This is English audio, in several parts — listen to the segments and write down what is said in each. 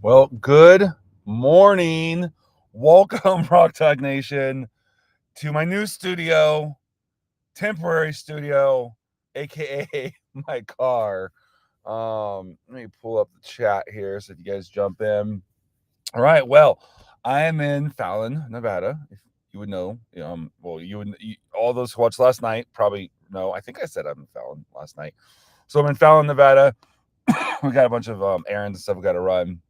Well, good morning. Welcome, Rock Tug Nation, to my new studio, temporary studio, aka my car. Let me pull up the chat here so you guys jump in. All right. Well, I am in Fallon, Nevada. If you would know, all those who watched last night probably know. I think I said I'm in Fallon last night. So I'm in Fallon, Nevada. We got a bunch of errands and stuff we got to run.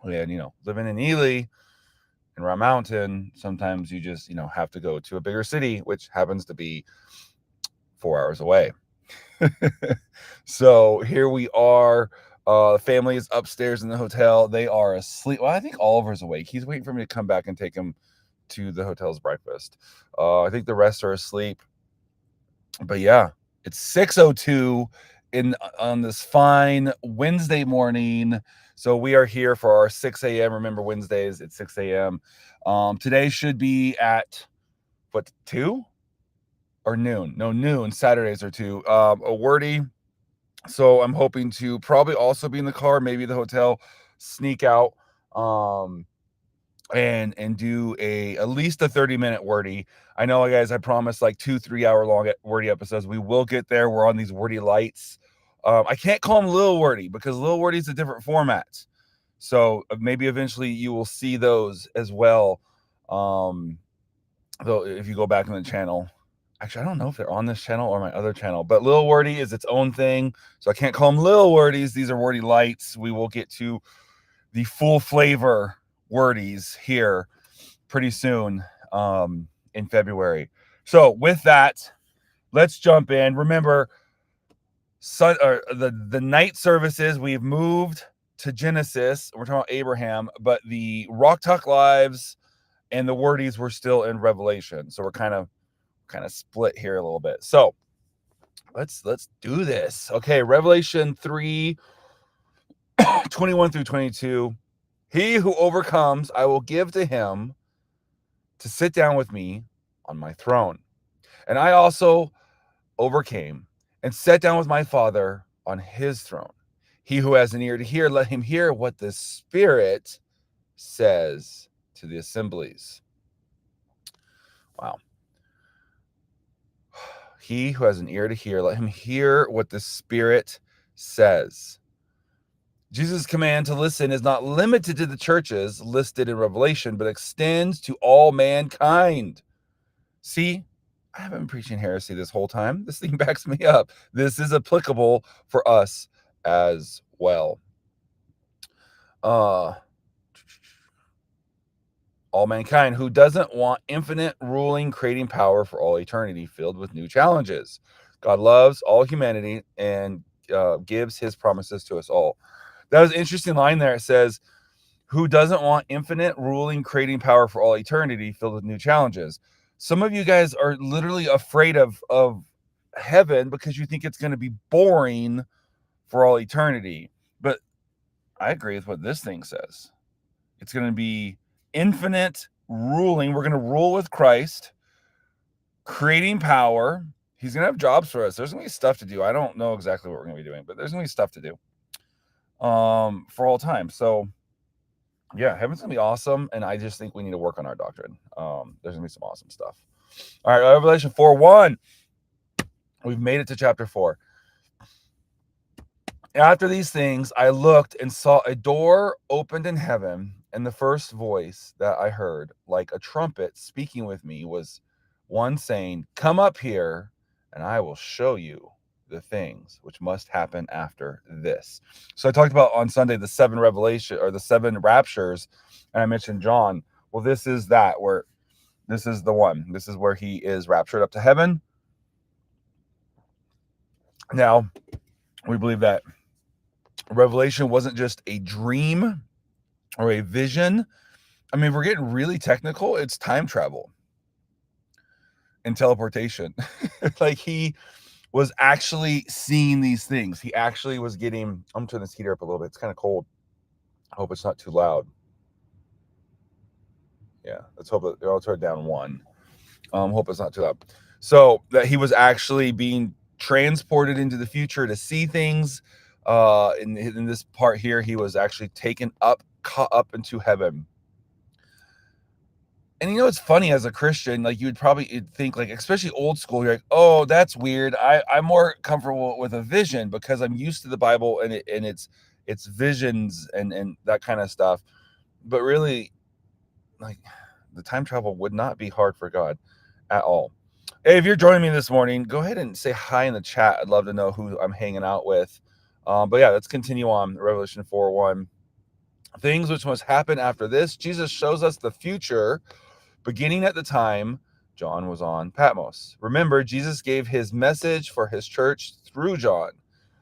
And living in Ely and Round Mountain, sometimes you just have to go to a bigger city, which happens to be 4 hours away. So here we are. The family is upstairs in the hotel. They are asleep. Well, I think Oliver's awake. He's waiting for me to come back and take him to the hotel's breakfast. I think the rest are asleep. But yeah, it's 6:02 on this fine Wednesday morning. So we are here for our 6 a.m. Remember, Wednesdays at 6 a.m. Today should be at 2 or noon? No, noon. Saturdays are 2. A wordy. So I'm hoping to probably also be in the car, maybe the hotel, sneak out, and do at least a 30-minute wordy. I know, guys, I promised like 2-3 hour long wordy episodes. We will get there. We're on these wordy lights. I can't call them Lil Wordy because Lil Wordy is a different format. So maybe eventually you will see those as well. Though if you go back on the channel, actually, I don't know if they're on this channel or my other channel, but Lil Wordy is its own thing. So I can't call them Lil Wordies. These are Wordy Lights. We will get to the full flavor wordies here pretty soon in February. So with that, let's jump in. Remember, the night services, we've moved to Genesis. We're talking about Abraham, but the Rock Talk Lives and the wordies were still in Revelation. So we're kind of split here a little bit. So let's do this. Okay, Revelation 3, 21 through 22. He who overcomes, I will give to him to sit down with me on my throne. And I also overcame and sat down with my Father on his throne. He who has an ear to hear, let him hear what the Spirit says to the assemblies. Wow. He who has an ear to hear, let him hear what the Spirit says. Jesus' command to listen is not limited to the churches listed in Revelation, but extends to all mankind. See, I haven't been preaching heresy this whole time. This thing backs me up. This is applicable for us as well. All mankind. Who doesn't want infinite ruling, creating power for all eternity, filled with new challenges? God loves all humanity and gives his promises to us all. That was an interesting line there. It says, who doesn't want infinite ruling, creating power for all eternity, filled with new challenges? Some of you guys are literally afraid of heaven because you think it's going to be boring for all eternity. But I agree with what this thing says. It's going to be infinite ruling. We're going to rule with Christ, creating power. He's going to have jobs for us. There's going to be stuff to do. I don't know exactly what we're going to be doing, but there's going to be stuff to do for all time. So yeah, heaven's going to be awesome. And I just think we need to work on our doctrine. There's going to be some awesome stuff. All right, Revelation 4:1. We've made it to chapter 4. After these things, I looked and saw a door opened in heaven, and the first voice that I heard, like a trumpet speaking with me, was one saying, "Come up here, and I will show you the things which must happen after this." So I talked about on Sunday the 7 revelation or the 7 raptures, and I mentioned John. Well, this is that where this is the one. This is where he is raptured up to heaven. Now, we believe that Revelation wasn't just a dream or a vision. I mean, we're getting really technical. It's time travel and teleportation. Like, he was actually seeing these things. He actually was getting, I'm gonna turn this heater up a little bit. It's kind of cold. I hope it's not too loud. Yeah, let's hope that I'll turn it down 1. Hope it's not too loud. So that he was actually being transported into the future to see things. In this part here, he was actually taken up caught up into heaven. And it's funny, as a Christian, like you'd think, like, especially old school, you're like, oh, that's weird. I'm more comfortable with a vision because I'm used to the Bible and it's visions and that kind of stuff. But really, like, the time travel would not be hard for God at all. Hey, if you're joining me this morning, go ahead and say hi in the chat. I'd love to know who I'm hanging out with. But yeah, let's continue on. Revelation 4:1. Things which must happen after this. Jesus shows us the future, beginning at the time John was on Patmos. Remember, Jesus gave his message for his church through John.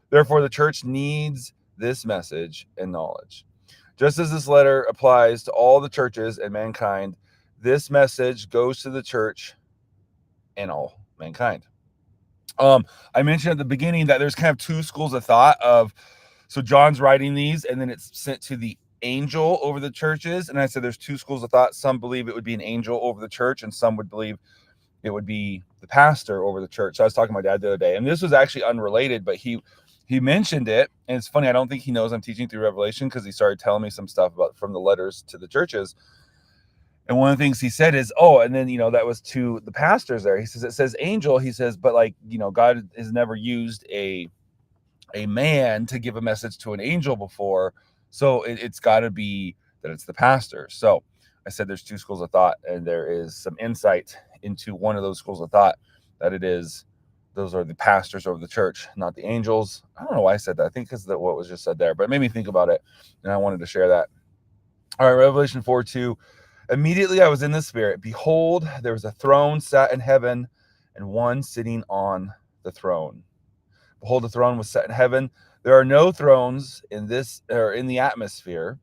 Therefore, the church needs this message and knowledge. Just as this letter applies to all the churches and mankind, this message goes to the church and all mankind. I mentioned at the beginning that there's kind of two schools of thought so John's writing these and then it's sent to the angel over the churches. And I said there's two schools of thought. Some believe it would be an angel over the church, and some would believe it would be the pastor over the church. So I was talking to my dad the other day, and this was actually unrelated, but he mentioned it. And it's funny, I don't think he knows I'm teaching through Revelation, because he started telling me some stuff from the letters to the churches. And one of the things he said is, and then, that was to the pastors there. He says, it says angel. He says, but God has never used a man to give a message to an angel before. So it's got to be that it's the pastor. So I said there's two schools of thought, and there is some insight into one of those schools of thought, that those are the pastors over the church, not the angels. I don't know why I said that. I think because of what was just said there, but it made me think about it, and I wanted to share that. All right, Revelation 4:2. Immediately I was in the Spirit. Behold, there was a throne sat in heaven, and one sitting on the throne. Behold, the throne was set in heaven. There are no thrones in the atmosphere,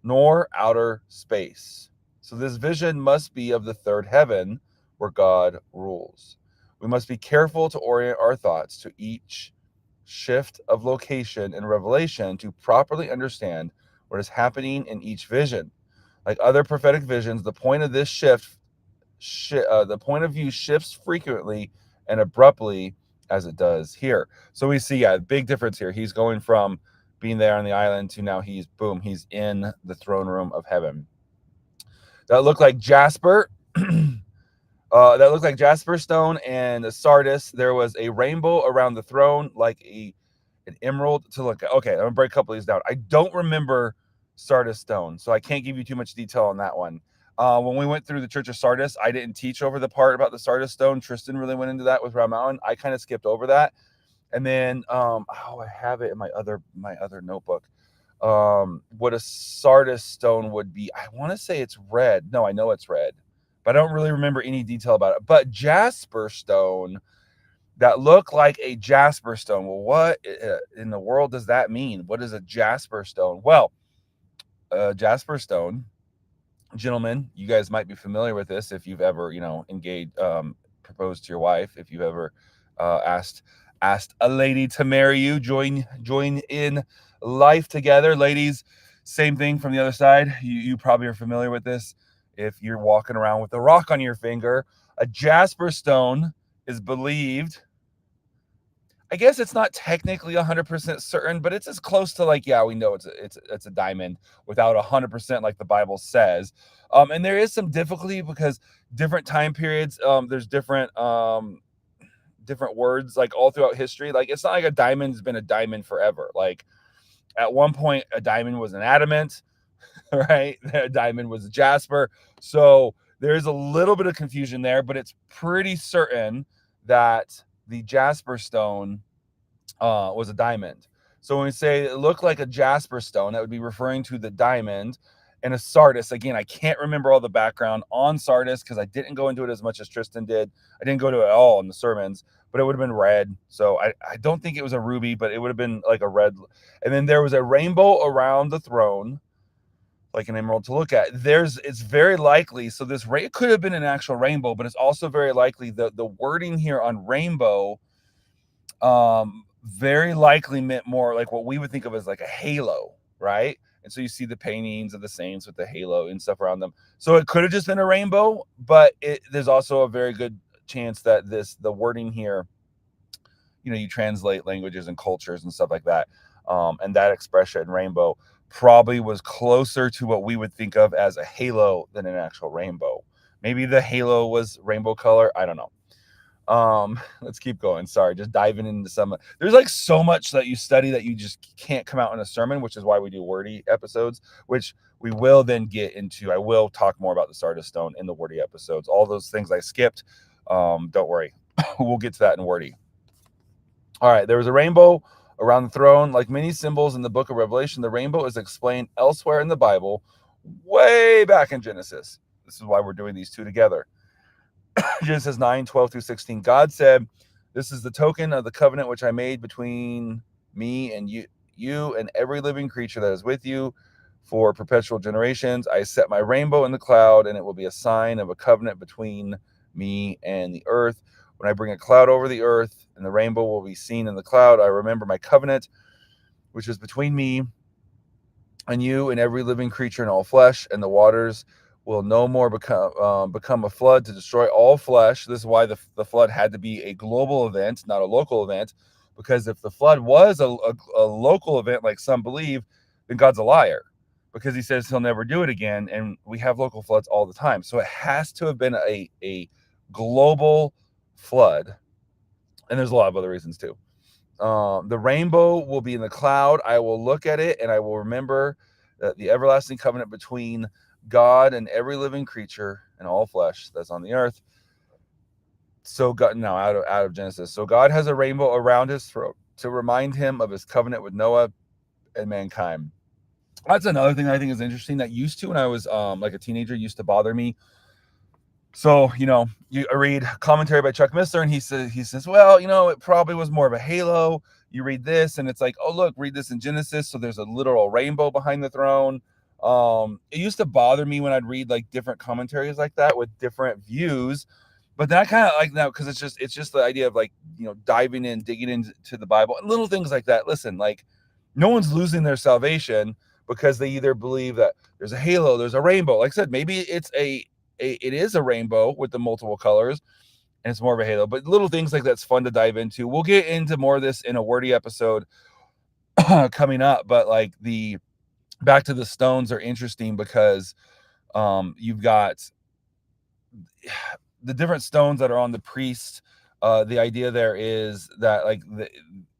nor outer space. So this vision must be of the third heaven, where God rules. We must be careful to orient our thoughts to each shift of location in Revelation to properly understand what is happening in each vision. Like other prophetic visions, the point of this the point of view shifts frequently and abruptly, as it does here. So we see, big difference here. He's going from being there on the island to now he's in the throne room of heaven. That looked like jasper. That looked like jasper stone and a sardis. There was a rainbow around the throne, like an emerald to look at. Okay, I'm gonna break a couple of these down. I don't remember Sardis stone, so I can't give you too much detail on that one. When we went through the Church of Sardis, I didn't teach over the part about the Sardis stone. Tristan really went into that with Round Mountain. I kind of skipped over that. And then I have it in my other notebook. What a Sardis stone would be. I want to say it's red. No, I know it's red, but I don't really remember any detail about it. But jasper stone, that look like a jasper stone. Well, what in the world does that mean? What is a jasper stone? Well, jasper stone, gentlemen, you guys might be familiar with this if you've ever, engaged, proposed to your wife, if you've ever asked a lady to marry you, join in life together. Ladies, same thing from the other side. You probably are familiar with this. If you're walking around with a rock on your finger, a jasper stone is believed. I guess it's not technically 100% certain, but it's as close to we know it's a diamond without 100% like the Bible says. And there is some difficulty because different time periods, there's different words like all throughout history. Like it's not like a diamond's been a diamond forever. Like at one point, a diamond was an adamant, right? A diamond was a jasper. So there's a little bit of confusion there, but it's pretty certain that the jasper stone was a diamond. So when we say it looked like a jasper stone, that would be referring to the diamond. And a sardis, again, I can't remember all the background on sardis because I didn't go into it as much as Tristan did. I didn't go to it at all in the sermons, but it would have been red. So I don't think it was a ruby, but it would have been like a red. And then there was a rainbow around the throne, like an emerald to look at. It's very likely, so it could have been an actual rainbow, but it's also very likely the wording here on rainbow very likely meant more like what we would think of as like a halo, right? And so you see the paintings of the saints with the halo and stuff around them. So it could have just been a rainbow, but there's also a very good chance that the wording here, you translate languages and cultures and stuff like that. And that expression, rainbow, probably was closer to what we would think of as a halo than an actual rainbow. Maybe the halo was rainbow color. I don't know. Let's keep going. Sorry, just diving into some. There's like so much that you study that you just can't come out in a sermon, which is why we do wordy episodes, which we will then get into. I will talk more about the Sardis Stone in the wordy episodes. All those things I skipped, don't worry. We'll get to that in wordy. All right, there was a rainbow around the throne. Like many symbols in the book of Revelation, the rainbow is explained elsewhere in the Bible, way back in Genesis. This is why we're doing these two together. Genesis 9:12-16. God said, "This is the token of the covenant which I made between me and you and every living creature that is with you for perpetual generations. I set my rainbow in the cloud, and it will be a sign of a covenant between me and the earth. When I bring a cloud over the earth, and the rainbow will be seen in the cloud, I remember my covenant, which is between me and you and every living creature and all flesh, and the waters will no more become a flood to destroy all flesh." This is why the flood had to be a global event, not a local event, because if the flood was a local event, like some believe, then God's a liar, because he says he'll never do it again, and we have local floods all the time. So it has to have been a global flood, and there's a lot of other reasons too. The rainbow will be in the cloud. I will look at it, and I will remember the everlasting covenant between God and every living creature and all flesh that's on the earth. So God, now out of Genesis. So God has a rainbow around his throat to remind him of his covenant with Noah and mankind. That's another thing I think is interesting that used to, when I was like a teenager, used to bother me. So, I read commentary by Chuck Missler, and he says, well, it probably was more of a halo. You read this, and it's like, oh, look, read this in Genesis. So there's a literal rainbow behind the throne. It used to bother me when I'd read like different commentaries like that with different views, but then I kind of like that, because it's just the idea of like, digging into the Bible and little things like that. Listen, like, no one's losing their salvation because they either believe that there's a halo, there's a rainbow. Like I said, maybe it is a rainbow with the multiple colors, and it's more of a halo, but little things like that's fun to dive into. We'll get into more of this in a wordy episode coming up, but like the back to the stones are interesting because you've got the different stones that are on the priest. The idea there is that like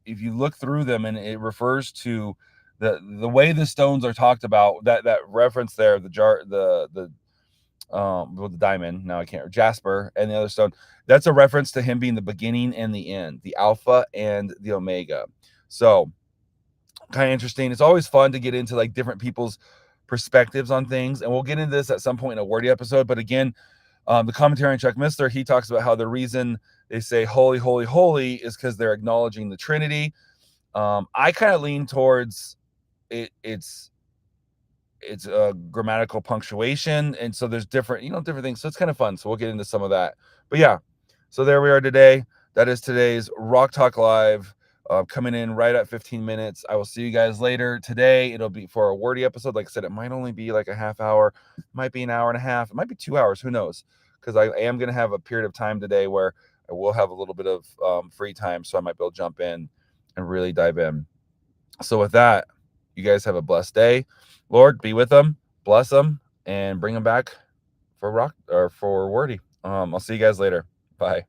if you look through them, and it refers to the way the stones are talked about, that reference there, the jar, with the diamond, now I can't, jasper, and the other stone, that's a reference to him being the beginning and the end, the Alpha and the Omega. So kind of interesting. It's always fun to get into like different people's perspectives on things, and we'll get into this at some point in a wordy episode. But again, the commentary on Chuck Missler, he talks about how the reason they say holy, holy, holy is because they're acknowledging the Trinity. I kind of lean towards it's a grammatical punctuation, and so there's different things, so it's kind of fun. So we'll get into some of that. But yeah, so there we are today. That is today's Rock Talk Live, coming in right at 15 minutes. I will see you guys later today. It'll be for a wordy episode. Like I said, it might only be like a half hour, it might be an hour and a half, it might be 2 hours, who knows, because I am going to have a period of time today where I will have a little bit of free time, so I might be able to jump in and really dive in. So with that, you guys have a blessed day. Lord, be with them, bless them, and bring them back for wordy. I'll see you guys later. Bye.